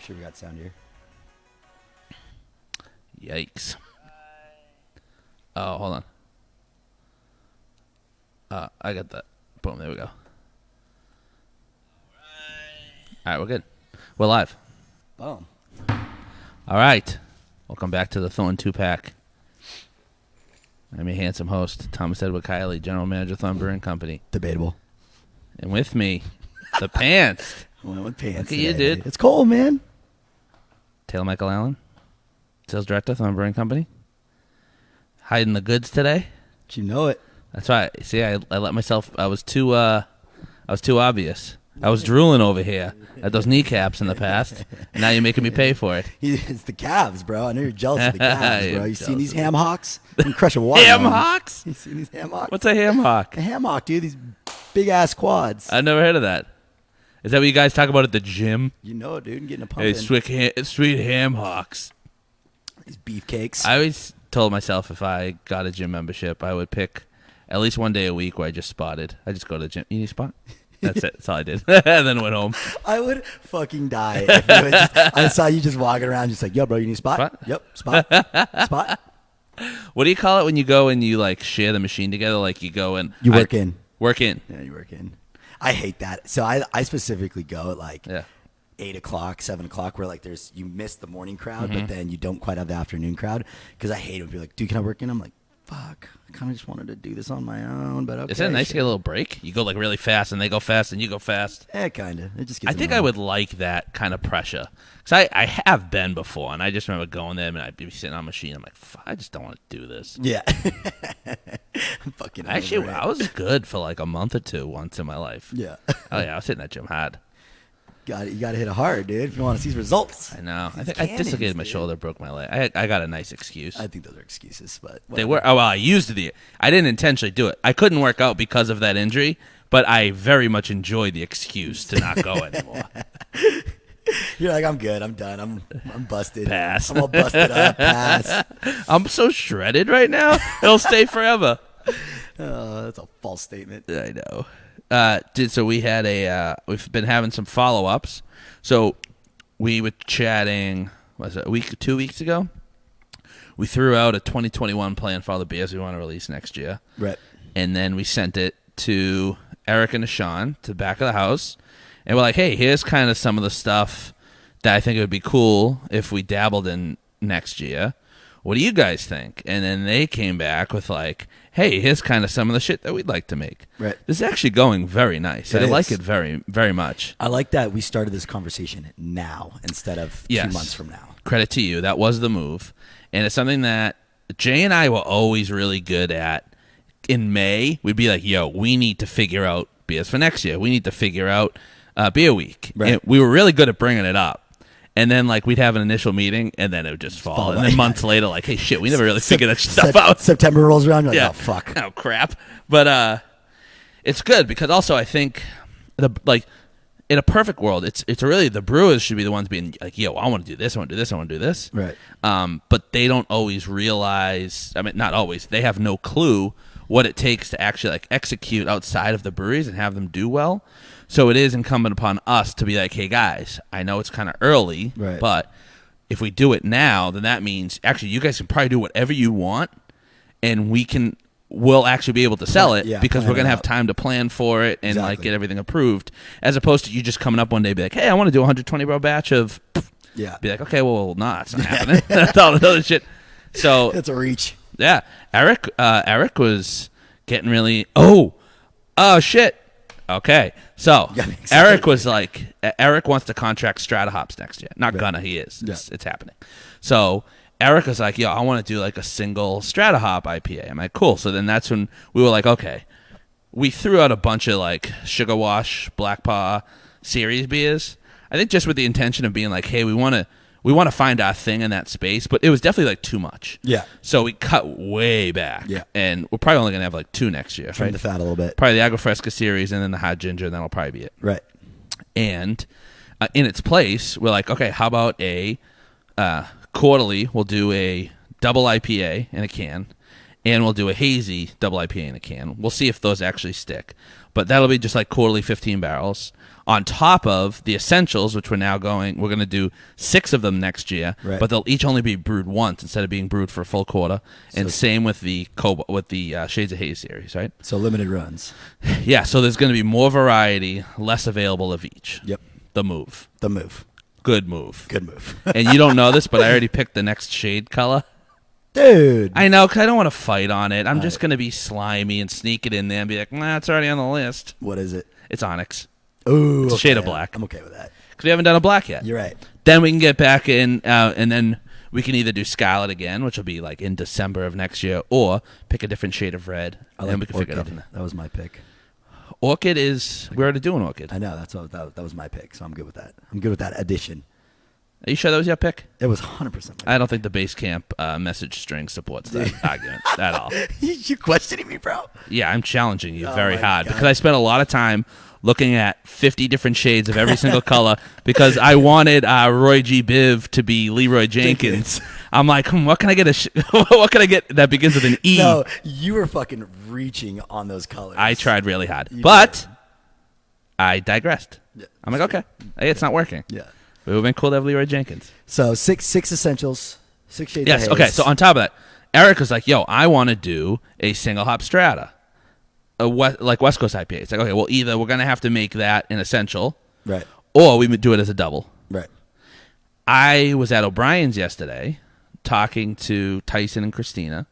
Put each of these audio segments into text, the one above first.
make sure we got sound here. Yikes. Oh, hold on. I got that. Boom, there we go. All right, we're good. We're live. Boom. All right. Welcome back to the Thorn 2-pack. I'm your handsome host, Thomas Edward Kiely, General Manager, Thorn Brewing Company. Debatable. And with me, the pants. Went with pants. Look at you, dude. It's cold, man. Taylor Michael Allen, Sales Director, Thorn Brewing Company. Hiding the goods today. But you know it. That's right. See, I let myself. I was too obvious. I was drooling over here at those kneecaps in the past, and now you're making me pay for it. It's the calves, bro. I know you're jealous of the calves, bro. You seen these jealous. ham hocks? You can crush a watermelon. Ham hocks? You seen these ham hocks? What's a ham hock? A ham hock, dude? These big ass quads. I've never heard of that. Is that what you guys talk about at the gym? You know it, dude. Getting a pump Hey, in. sweet ham hocks. These beefcakes. I always told myself if I got a gym membership, I would pick at least one day a week where I just spotted. I just go to the gym. You need a spot? That's it. That's all I did. And then went home. I would fucking die if it was just, I saw you just walking around just like, yo, bro, you need a spot? Spot? Yep, spot. Spot. What do you call it when you go and you like share the machine together? Like you go and You work in. Work in. Yeah, you work in. I hate that. So I specifically go at like Yeah. 8 o'clock, 7 o'clock, where like you miss the morning crowd, Mm-hmm. but then you don't quite have the afternoon crowd. Because I hate when people are like, dude, can I work in? I'm like, fuck. I kind of just wanted to do this on my own, but okay. Isn't it nice to sure. get a little break? You go like really fast and they go fast and you go fast. Kind of. It just gets I think I annoying. would like that kind of pressure. Because I have been before, and I just remember going there and I'd be sitting on a machine. I'm like, I just don't want to do this. Yeah. I'm fucking Actually, over it. I was good for like a month or two once in my life. Yeah. Oh, yeah, I was hitting that gym hard. You got to hit it hard, dude, if you want to see results. I know. I think Cannons, I dislocated my dude. shoulder, broke my leg. I got a nice excuse. I think those are excuses, but They whatever. were. Oh, well, I used the. I didn't intentionally do it. I couldn't work out because of that injury, but I very much enjoyed the excuse to not go anymore. You're like, I'm good. I'm done. I'm busted. Pass. I'm all busted up. Pass. I'm so shredded right now. It'll stay forever. That's a false statement. I know. So we had we've been having some follow-ups. So we were chatting, was it 2 weeks ago? We threw out a 2021 plan for all the beers we want to release next year. Right. And then we sent it to Eric and Sean to the back of the house. And we're like, hey, here's kind of some of the stuff that I think it would be cool if we dabbled in next year. What do you guys think? And then they came back with like, hey, here's kind of some of the shit that we'd like to make. Right. This is actually going very nice. It I like is. it very, very much. I like that we started this conversation now instead of 2 Yes. months from now. Credit to you. That was the move. And it's something that Jay and I were always really good at. In May, we'd be like, yo, we need to figure out beers for next year. We need to figure out beer week. Right. And we were really good at bringing it up. And then, like, we'd have an initial meeting, and then it would just fall. And then months later, like, hey, shit, we never really figured that stuff out. September rolls around, you're like, Yeah. oh, fuck. Oh, crap. But it's good because also I think, in a perfect world, it's really the brewers should be the ones being like, yo, I want to do this, I want to do this, I want to do this. Right. But they don't always realize, I mean, not always, they have no clue what it takes to actually, like, execute outside of the breweries and have them do well. So it is incumbent upon us to be like, hey, guys, I know it's kind of early, Right. but if we do it now, then that means actually you guys can probably do whatever you want, and we'll actually be able to sell it because we're plan going to it have out. time to plan for it and like Exactly. get everything approved, as opposed to you just coming up one day and be like, hey, I want to do a 120 barrel batch of, Yeah. be like, okay, well, no, it's not happening. That's all the other shit. So It's a reach. yeah, Eric was getting really, oh shit. Okay, so Yeah, I'm excited. Eric was like, Eric wants to contract Strata Hops next year. Not Right. gonna, he is. Yeah. It's happening. So Eric was like, yo, I want to do like a single Strata Hop IPA. I'm like, cool. So then that's when we were like, okay. We threw out a bunch of like Sugar Wash, Black Paw series beers. I think just with the intention of being like, hey, we want to find our thing in that space, but it was definitely like too much. Yeah. So we cut way back. Yeah. And we're probably only going to have like 2 next year. Trim Right? the fat a little bit. Probably the Agua Fresca series and then the Hot Ginger, and that'll probably be it. Right. And in its place, we're like, okay, how about a quarterly? We'll do a double IPA in a can, and we'll do a hazy double IPA in a can. We'll see if those actually stick. But that'll be just like quarterly 15 barrels on top of the essentials, which we're going to do 6 of them next year, Right. but they'll each only be brewed once instead of being brewed for a full quarter. And same with the Shades of Haze series, right? So limited runs. Yeah, so there's going to be more variety, less available of each. Yep. The move. Good move. Good move. And you don't know this, but I already picked the next shade color. Dude. I know, because I don't want to fight on it. I'm just going to be slimy and sneak it in there and be like, nah, it's already on the list. What is it? It's Onyx. Ooh. It's a shade of black. I'm okay with that. Because we haven't done a black yet. You're right. Then we can get back in, and then we can either do Scarlet again, which will be like in December of next year, or pick a different shade of red, and then we can figure it out from there. That was my pick. Orchid is, we're already doing Orchid. I know. That was my pick, so I'm good with that. I'm good with that addition. Are you sure that was your pick? It was 100% my pick. I don't think the base camp message string supports that argument at all. You questioning me, bro? Yeah, I'm challenging you very my hard God. because I spent a lot of time looking at 50 different shades of every single color because I wanted Roy G. Biv to be Leroy Jenkins. I'm like, what can I get? What can I get that begins with an E? No, you were fucking reaching on those colors. I tried really hard, You but I digressed. Yeah. I'm like, okay, hey, it's not working. Yeah. It would have been cool to have Leroy Jenkins. So six essentials, 6 shades. Yes. of Okay. haze. So on top of that, Eric was like, "Yo, I want to do a single hop strata, like West Coast IPA." It's like, okay, well, either we're gonna have to make that an essential, Right. or we would do it as a double. Right. I was at O'Brien's yesterday, talking to Tyson and Christina,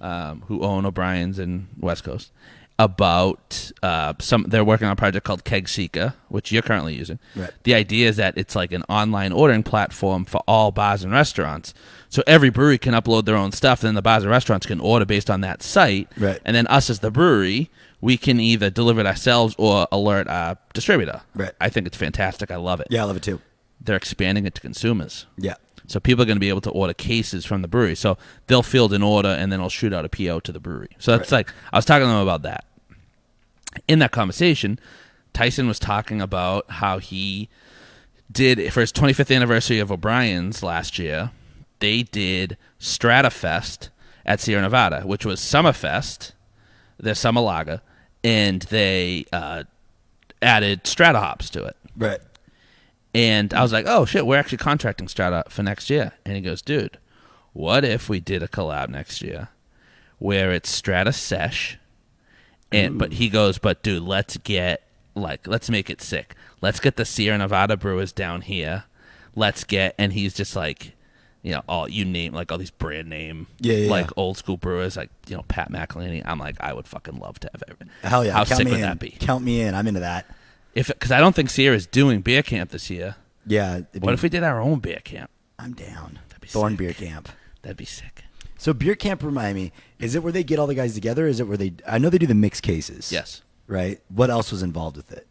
who own O'Brien's in West Coast, about they're working on a project called Keg Seeker, which you're currently using. Right. The idea is that it's like an online ordering platform for all bars and restaurants. So every brewery can upload their own stuff, and then the bars and restaurants can order based on that site. Right. And then us as the brewery, we can either deliver it ourselves or alert our distributor. Right. I think it's fantastic. I love it. Yeah, I love it too. They're expanding it to consumers. Yeah. So people are going to be able to order cases from the brewery. So they'll field an order, and then they'll shoot out a PO to the brewery. So that's like, I was talking to them about that. In that conversation, Tyson was talking about how he did, for his 25th anniversary of O'Brien's last year, they did Stratafest at Sierra Nevada, which was Summerfest, their summer lager, and they added Strata hops to it. Right. And I was like, oh, shit, we're actually contracting Strata for next year. And he goes, dude, what if we did a collab next year where it's Strata Sesh? But he goes, but dude, let's make it sick. Let's get the Sierra Nevada brewers down here. And he's just like, all you name, like all these brand name, like old school brewers, like, Pat McElhaney. I'm like, I would fucking love to have everything. Hell yeah. How Count sick me would in. that be? Count me in. I'm into that. Because I don't think Sierra's doing beer camp this year. Yeah. What if we did our own beer camp? I'm down. That'd be Thorn sick. Beer Camp. That'd be sick. So beer camp, remind me, is it where they get all the guys together? Is it where I know they do the mixed cases. Yes. Right? What else was involved with it?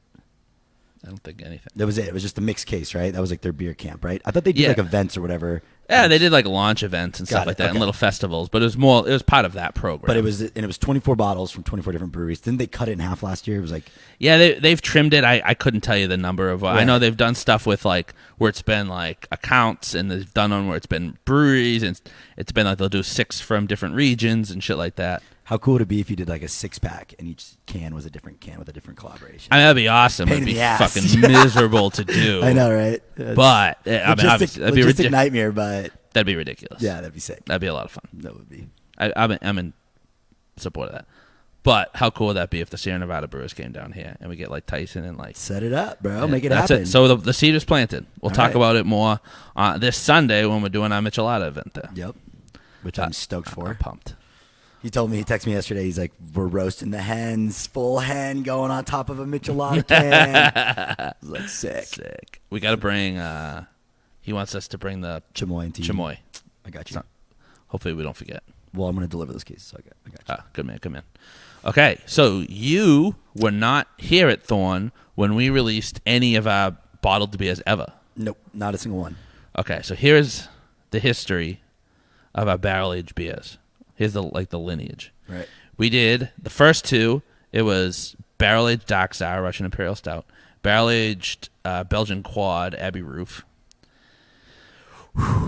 I don't think anything. That was it. It was just the mixed case, right? That was like their beer camp, right? I thought they did like events or whatever. Yeah, they did like launch events and Got stuff it, like that and okay. little festivals, but it was part of that program. But it was 24 bottles from 24 different breweries. Didn't they cut it in half last year? It was like yeah, they've trimmed it. I couldn't tell you the number of. I Right. know they've done stuff with like where it's been like accounts, and they've done one where it's been breweries, and it's been like they'll do 6 from different regions and shit like that. how cool would it be if you did like a 6-pack and each can was a different can with a different collaboration? I mean, that'd be awesome. Pain It'd in be the ass. fucking miserable to do. I know, right? But I mean, obviously, that'd be logistic nightmare, but that'd be ridiculous. yeah, that'd be sick. That'd be a lot of fun. That would be. I'm in support of that. But how cool would that be if the Sierra Nevada Brewers came down here and we get like Tyson and like Set it up, bro. Make it that's happen. it. So the seed is planted. We'll All talk right. about it more this Sunday when we're doing our Michelada event there. Yep. Which I'm stoked for. I'm pumped. He texted me yesterday. He's like, we're roasting the hens, full hen going on top of a Michelada can. I was like, sick. Sick. We got to bring. He wants us to bring the Chamoy and tea. chamoy. I got you. So, hopefully we don't forget. Well, I'm going to deliver those cases. So I got you. Ah, good man. Good man. Okay, so you were not here at Thorn when we released any of our bottled beers ever. Nope, not a single one. Okay, so here's the history of our barrel aged beers. Here's the lineage. Right. We did the first 2. It was barrel aged Dark Sour Russian Imperial Stout, barrel aged Belgian Quad Abbey Roof.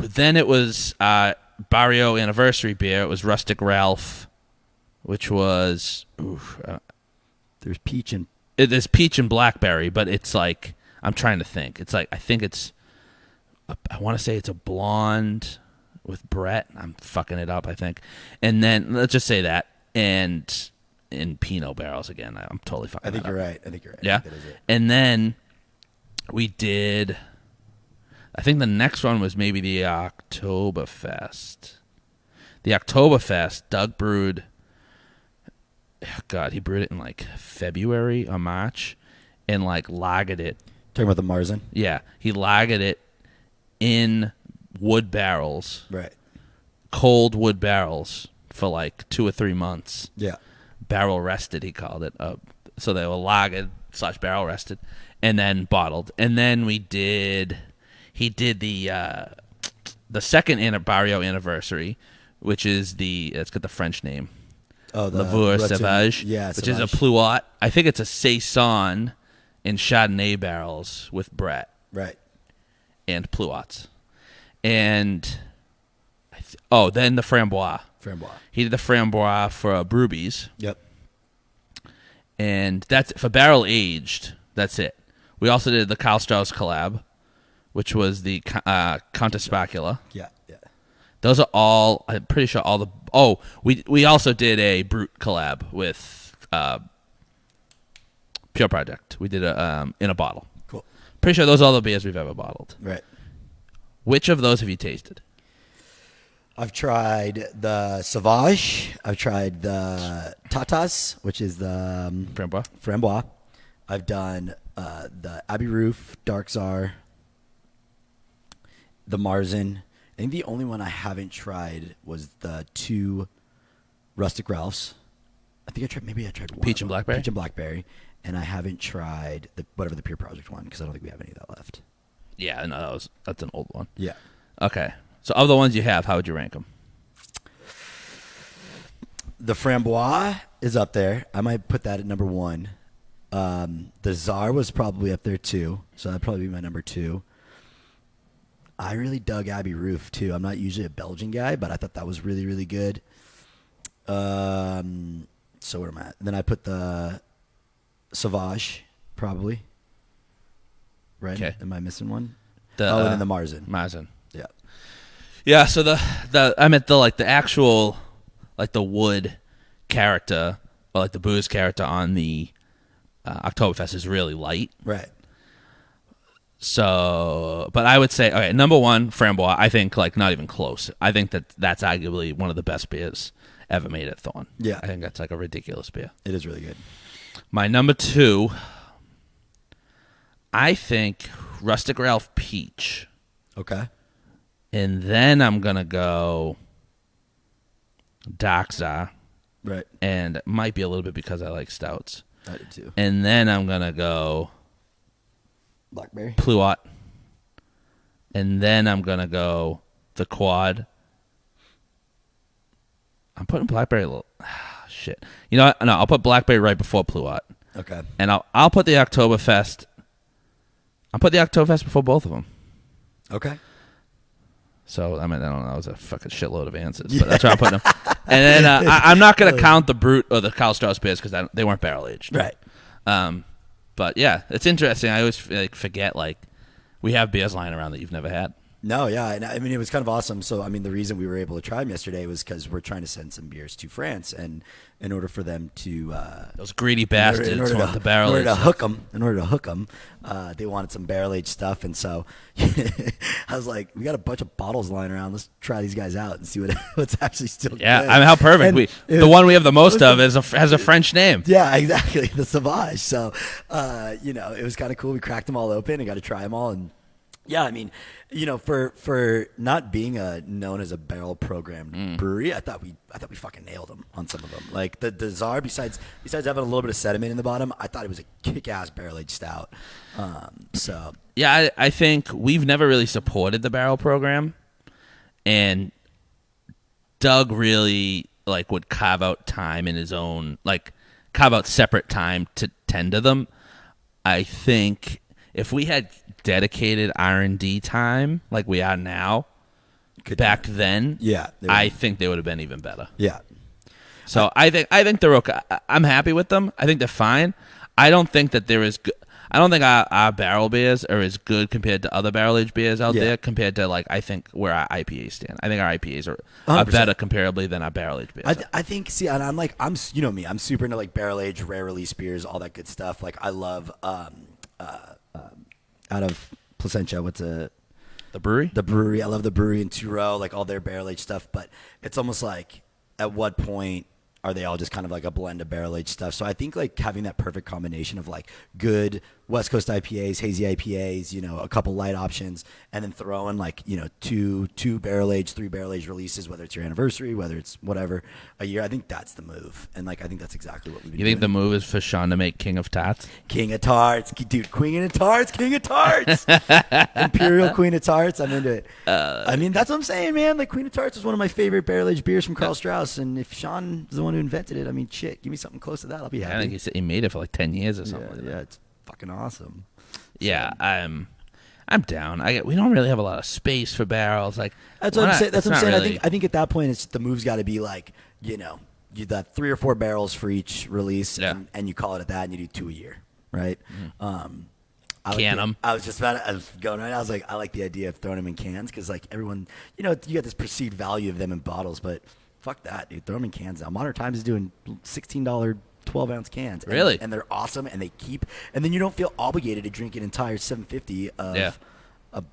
Then it was Barrio Anniversary beer. It was Rustic Ralph which was There's peach and there's peach and blackberry, but it's like I'm trying to think. It's like I want to say it's a blonde with Brett. I'm fucking it up, I think. And then let's just say that and in Pinot barrels again. I'm totally fucking. I think that you're up. right. I think you're right. Yeah. That is it. And then we did. I think the next one was maybe the Oktoberfest. The Oktoberfest, Doug brewed. Oh God, he brewed it in like February or March, and like lagered it. Talking about the Marzen? Yeah, he lagered it in wood barrels, Right. cold wood barrels for like 2 or 3 months. Yeah. Barrel rested, he called it. So they were lagered / barrel rested, and then bottled. And then he did the second Barrio anniversary, which is it's got the French name. Oh, the Lavour Rotten- Sauvage, Yeah, which is a Sauvage. Pluot. I think it's a Saison in Chardonnay barrels with Brett Right. and Pluots. And then the Frambois. Frambois. He did the Frambois for Brewbies, Yep. and that's for barrel aged. That's it. We also did the Karl Strauss collab, which was the Countess Spacula. Yeah. Yeah. Those are all. I'm pretty sure all the. Oh, we also did a Brute collab with Pure Project. We did a in a bottle. Cool. Pretty sure those are all the beers we've ever bottled. Right. Which of those have you tasted? I've tried the Sauvage. I've tried the Tatas, which is the Frambois. Frambois. I've done the Abbey Roof, Dark Czar, the Marzen. I think the only one I haven't tried was the 2 Rustic Ralphs. I think I tried one. Peach and Blackberry? Peach and Blackberry. And I haven't tried whatever the Pure Project one because I don't think we have any of that left. Yeah, no, that's an old one. Yeah. Okay, so of the ones you have, how would you rank them? The Frambois is up there. I might put that at number 1. The Czar was probably up there too, so that'd probably be my number 2. I really dug Abbey Roof too. I'm not usually a Belgian guy, but I thought that was really, really good. So where am I at? Then I put the Sauvage, probably. Right? Okay. Am I missing one? The, and then the Marzen. Marzen. Yeah. Yeah, so the I meant the actual the wood character or the booze character on the Oktoberfest is really light. Right. So, but I would say, okay, number 1, Frambois, I think, not even close. I think that's arguably one of the best beers ever made at Thorn. Yeah. I think that's a ridiculous beer. It is really good. My number 2, I think Rustic Ralph Peach. Okay. And then I'm going to go Dark Czar. Right. And it might be a little bit because I like stouts. I did too. And then I'm going to go Blackberry. Pluot. And then I'm going to go the Quad. I'm putting Blackberry a little... shit. You know what? No, I'll put Blackberry right before Pluot. Okay. And I'll put the Oktoberfest... I'll put the Oktoberfest before both of them. Okay. So, I don't know. That was a fucking shitload of answers. But that's where I'm putting them. And then I'm not going to count the Brute or the Karl Strauss beers because they weren't barrel-aged. Right. But, yeah, it's interesting. I always forget, we have beers lying around that you've never had. No, yeah. And I mean, it was kind of awesome. So, I mean, the reason we were able to try them yesterday was because we're trying to send some beers to France. And in order for them to... Those greedy bastards want the barrel in order to hook them, they wanted some barrel-aged stuff. And so I was like, we got a bunch of bottles lying around. Let's try these guys out and see what's actually still Yeah, good. I mean, how perfect. The one we have the most of has a French name. Yeah, exactly. The Sauvage. So, it was kind of cool. We cracked them all open and got to try them all. And yeah, I mean, for not being known as a barrel programmed brewery, I thought we fucking nailed them on some of them. Like the Czar, besides having a little bit of sediment in the bottom, I thought it was a kick-ass barrel-aged stout. So yeah, I think we've never really supported the barrel program, and Doug really would carve out time in his own, carve out separate time to tend to them. I think if we had dedicated R&D time like we are now, back then, yeah, I think they would have been even better. Yeah. So I think they're okay. I'm happy with them. I think they're fine. I don't think that there is. I don't think our barrel beers are as good compared to other barrel aged beers out there. Compared to I think where our IPAs stand. I think our IPAs are better comparably than our barrel aged beers. I think. See, and I'm you know me. I'm super into rare aged, rare release beers, all that good stuff. Like I love out of Placentia. What's the brewery? The brewery. I love the brewery in Two Row, all their barrel aged stuff. But it's almost like, at what point are they all just kind of a blend of barrel aged stuff? So I think having that perfect combination of good West Coast IPAs, hazy IPAs, a couple light options, and then throw in two barrel aged, 3 barrel aged releases, whether it's your anniversary, whether it's whatever, a year. I think that's the move, and I think that's exactly what we've been doing. You think the move is for Sean to make King of Tarts? King of Tarts, dude, Queen of Tarts, King of Tarts, Imperial Queen of Tarts. I'm into it. I mean, that's what I'm saying, man. Queen of Tarts is one of my favorite barrel aged beers from Karl Strauss, and if Sean is the one who invented it, I mean, shit, give me something close to that, I'll be happy. I think he made it for 10 years or something. Yeah, it's fucking awesome. Yeah, I'm down. We don't really have a lot of space for barrels. That's what I'm saying. That's what I'm saying. Really... I think at that point, it's the move's got to be you got 3 or 4 barrels for each release, and you call it at that, and you do 2 a year, right? Can them. I was going right. I was like, I like the idea of throwing them in cans because everyone, you got this perceived value of them in bottles, but fuck that, dude. Throw them in cans now. Modern Times is doing $16 12-ounce cans. Really? And they're awesome, and and then you don't feel obligated to drink an entire 750 of a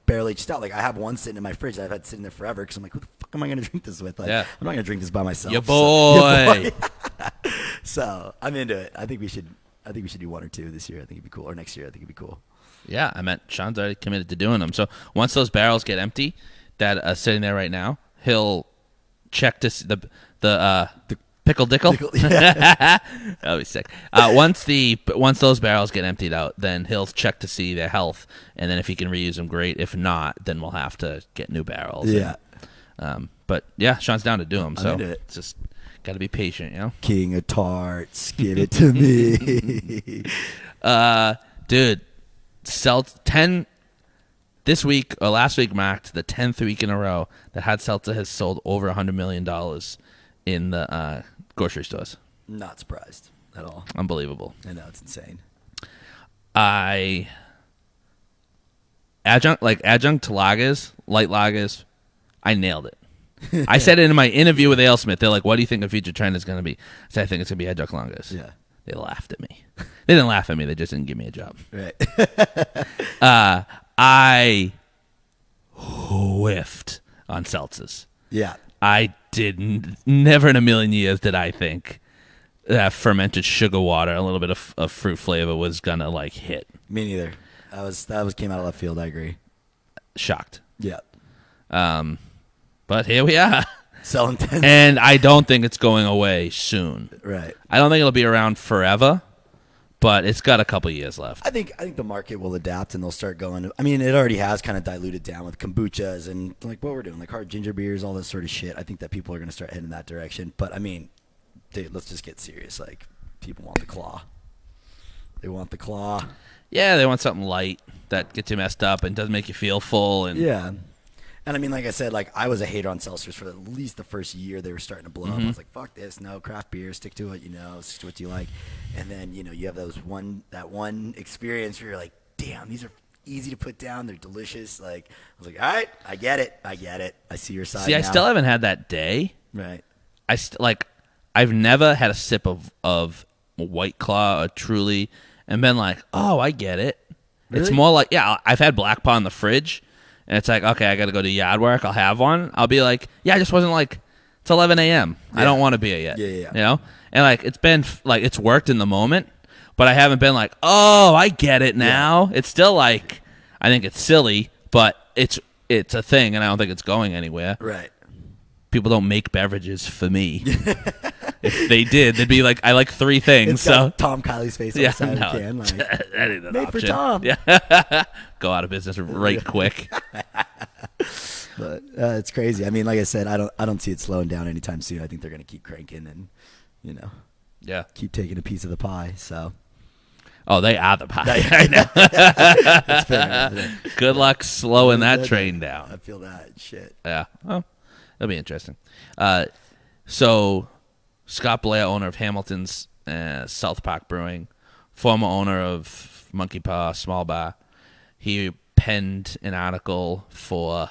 barrel-aged stout. I have one sitting in my fridge that I've had sitting there forever because I'm like, who the fuck am I going to drink this with? I'm not going to drink this by myself. Your boy. So I'm into it. I think we should do 1 or 2 this year. I think it'd be cool. Or next year, I think it'd be cool. Yeah, Sean's already committed to doing them. So once those barrels get empty that are sitting there right now, he'll check to see the Pickle Dickle? Yeah. That'll be sick. Once those barrels get emptied out, then he'll check to see their health, and then if he can reuse them, great. If not, then we'll have to get new barrels. Yeah. But yeah, Sean's down to do them, so it's just got to be patient, King of Tarts, give it to me. Dude, 10 this week or last week marked the 10th week in a row that Hard Seltzer has sold over $100 million in the grocery stores. Not surprised at all. Unbelievable. I know, it's insane. Adjunct to lagers, light lagers, I nailed it. I said it in my interview with AleSmith. They're like, what do you think a future trend is going to be? I said, I think it's going to be adjunct lagers. Yeah. They laughed at me. They didn't laugh at me. They just didn't give me a job. Right. I whiffed on seltzers. Yeah. I didn't. Never in a million years did I think that fermented sugar water, a little bit of fruit flavor, was gonna hit. Me neither. That came out of left field. I agree. Shocked. Yeah. But here we are. Selling 10. And I don't think it's going away soon. Right. I don't think it'll be around forever, but it's got a couple years left. I think the market will adapt and they'll start going. I mean, it already has kind of diluted down with kombuchas and what we're doing, hard ginger beers, all this sort of shit. I think that people are going to start heading in that direction. But I mean, dude, let's just get serious. People want the claw. They want the claw. Yeah, they want something light that gets you messed up and doesn't make you feel full. And yeah. And I mean, like I said, I was a hater on seltzers for at least the first year they were starting to blow up. I was like, fuck this, no, craft beer, stick to it, stick to what you like. And then, you have that one experience where you're like, damn, these are easy to put down, they're delicious. I was like, all right, I get it. I see your side. See, now. I still haven't had that day. Right. I've never had a sip of White Claw or Truly and been like, oh, I get it. Really? It's more like, yeah, I've had Black Paw in the fridge. And it's like, okay, I got to go to yard work. I'll have one. I'll be like, yeah, I just wasn't it's 11 a.m. Yeah. I don't want to be it yet. Yeah. And it's been it's worked in the moment, but I haven't been like, oh, I get it now. Yeah. It's still I think it's silly, but it's a thing, and I don't think it's going anywhere. Right. People don't make beverages for me. If they did, they'd be like, I like 3 things. It's got Tom Kiely's face on the side no, of the can. That ain't an made option. for Tom. Yeah. Go out of business right quick. But it's crazy. I mean, like I said, I don't see it slowing down anytime soon. I think they're going to keep cranking and, keep taking a piece of the pie. So. Oh, they are the pie. I know. That's fair. Good luck slowing that train down. I feel that shit. Yeah. Well, that'll be interesting. So Scott Blair, owner of Hamilton's South Park Brewing, former owner of Monkey Paw Small Bar, he penned an article for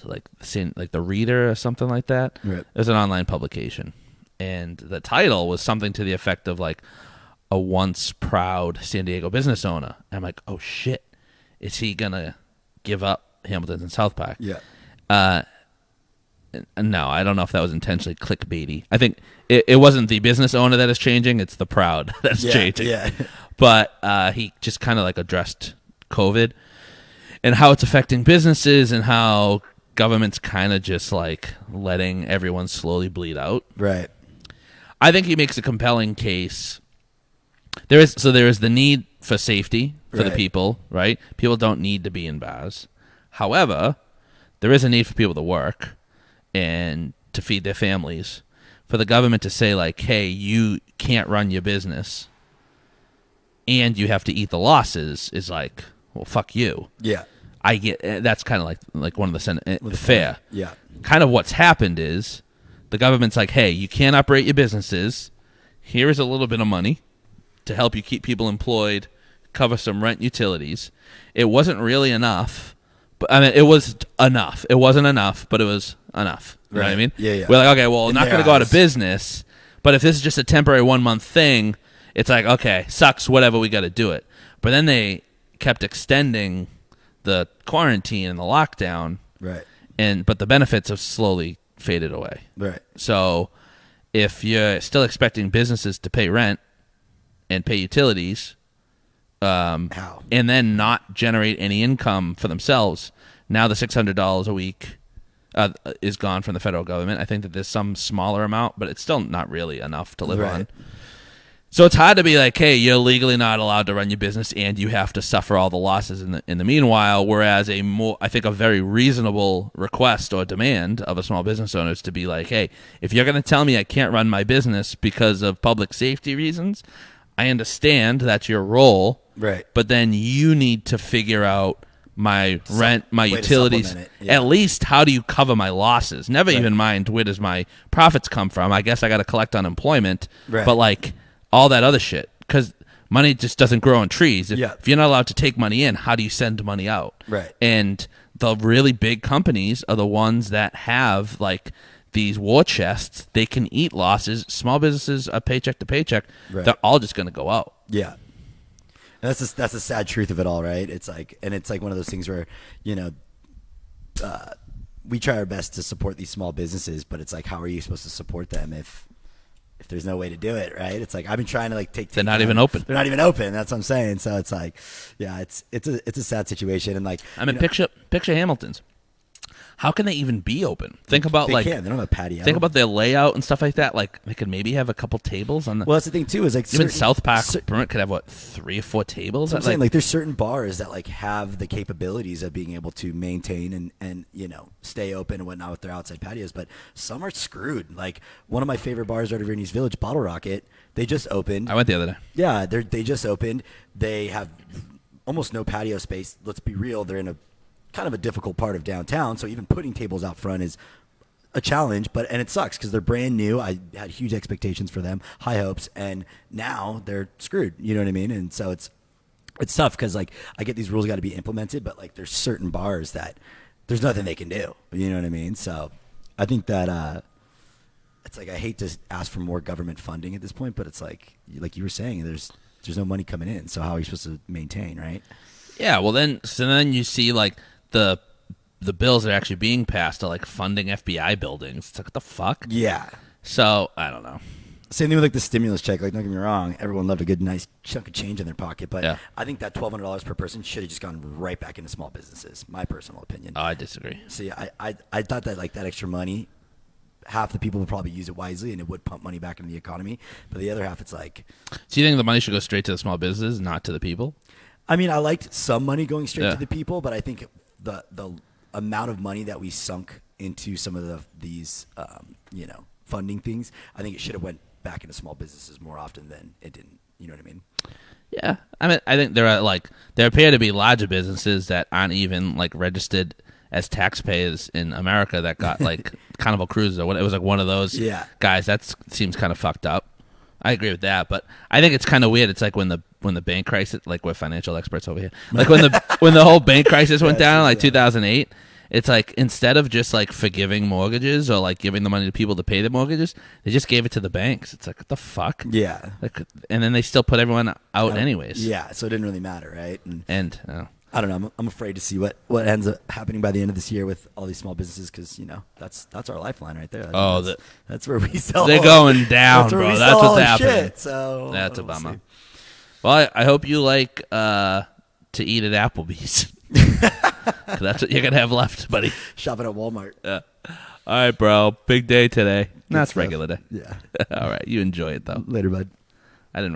like the Reader or something like that. Right. It was an online publication, and the title was something to the effect of like a once proud San Diego business owner. And I'm like, oh shit, is he gonna give up Hamilton's and South Park? Yeah. No, I don't know if that was intentionally clickbaity. I think it wasn't the business owner that is changing; it's the proud that's changing. Yeah. But he just kind of like addressed COVID and how it's affecting businesses and how government's kind of just like letting everyone slowly bleed out. Right. I think he makes a compelling case. There is the need for safety for the people, right? People don't need to be in bars. However, there is a need for people to work and to feed their families. For the government to say like, hey, you can't run your business and you have to eat the losses is like, well, fuck you. Yeah. I get that's kind of like one of the fair. Yeah. Kind of what's happened is the government's like, hey, you can't operate your businesses. Here is a little bit of money to help you keep people employed, cover some rent, utilities. It wasn't really enough, but I mean, it was enough. It wasn't enough, but it was enough. You know what I mean? Yeah. We're like, okay, well, not going to go out of business, but if this is just a temporary 1 month thing, it's like, okay, sucks, whatever, we got to do it. But then they kept extending the quarantine and the lockdown, Right. but the benefits have slowly faded away. Right. So if you're still expecting businesses to pay rent and pay utilities, How? and then not generate any income for themselves, now the $600 a week is gone from the federal government. I think that there's some smaller amount, but it's still not really enough to live on. So it's hard to be like, hey, you're legally not allowed to run your business and you have to suffer all the losses in the meanwhile, whereas I think a very reasonable request or demand of a small business owner is to be like, hey, if you're going to tell me I can't run my business because of public safety reasons, I understand that's your role, Right. but then you need to figure out my rent, my utilities. Yeah. At least how do you cover my losses? Never even mind where does my profits come from. I guess I got to collect unemployment, but like all that other shit, because money just doesn't grow on trees. If you're not allowed to take money in, how do you send money out? Right. And the really big companies are the ones that have like these war chests. They can eat losses. Small businesses are paycheck to paycheck. Right. They're all just going to go out. Yeah. And that's the sad truth of it all, right? It's like one of those things where, we try our best to support these small businesses, but it's like, how are you supposed to support them if there's no way to do it, right? It's like, I've been trying to like take. They're not even open. They're not even open. That's what I'm saying. So it's like, yeah, it's a sad situation. And like, I mean, picture Hamilton's. How can they even be open? Think about they don't have a patio. Think about their layout and stuff like that. Like they could maybe have a couple tables on the. Well, that's the thing too. Is like even South Park could have 3 or 4 tables. I'm saying like there's certain bars that like have the capabilities of being able to maintain and stay open and whatnot with their outside patios, but some are screwed. Like one of my favorite bars right over in East Village, Bottle Rocket, they just opened. I went the other day. Yeah, they just opened. They have almost no patio space. Let's be real. They're in a kind of a difficult part of downtown, so even putting tables out front is a challenge, and it sucks because they're brand new. I had huge expectations for them, high hopes, and now they're screwed. You know what I mean? And so it's tough because like I get these rules got to be implemented, but like there's certain bars that there's nothing they can do. You know what I mean? So I think that it's like I hate to ask for more government funding at this point, but it's like you were saying, there's no money coming in. So how are you supposed to maintain, right? Yeah. Well, then you see like the bills that are actually being passed are like funding FBI buildings. It's like, what the fuck? Yeah. So I don't know. Same thing with like the stimulus check. Like, don't get me wrong, everyone loved a good, nice chunk of change in their pocket, but I think that $1,200 per person should have just gone right back into small businesses. My personal opinion. Oh, I disagree. See, I thought that like that extra money, half the people would probably use it wisely and it would pump money back into the economy, but the other half, it's like. So you think the money should go straight to the small businesses, not to the people? I mean, I liked some money going straight to the people, but I think the amount of money that we sunk into some of these funding things, I think it should have went back into small businesses more often than it didn't. You know what I mean? Yeah, I mean, I think there appear to be larger businesses that aren't even like registered as taxpayers in America that got like Carnival Cruises or what. It was like one of those guys. That seems kind of fucked up. I agree with that, but I think it's kind of weird. It's like when the bank crisis, like we're financial experts over here, like when the whole bank crisis went down in like 2008. It's like instead of just like forgiving mortgages or like giving the money to people to pay the mortgages, they just gave it to the banks. It's like, what the fuck? Yeah. Like, and then they still put everyone out anyways. Yeah, so it didn't really matter, right? And I don't know. I'm afraid to see what ends up happening by the end of this year with all these small businesses because that's our lifeline right there. That's where we sell. They're going down, bro. That's what's happening. Shit, so that's a bummer. See. Well, I hope you like to eat at Applebee's. That's what you're gonna have left, buddy. Shopping at Walmart. Yeah. All right, bro. Big day today. That's regular day. Yeah. All right. You enjoy it though. Later, bud. I didn't.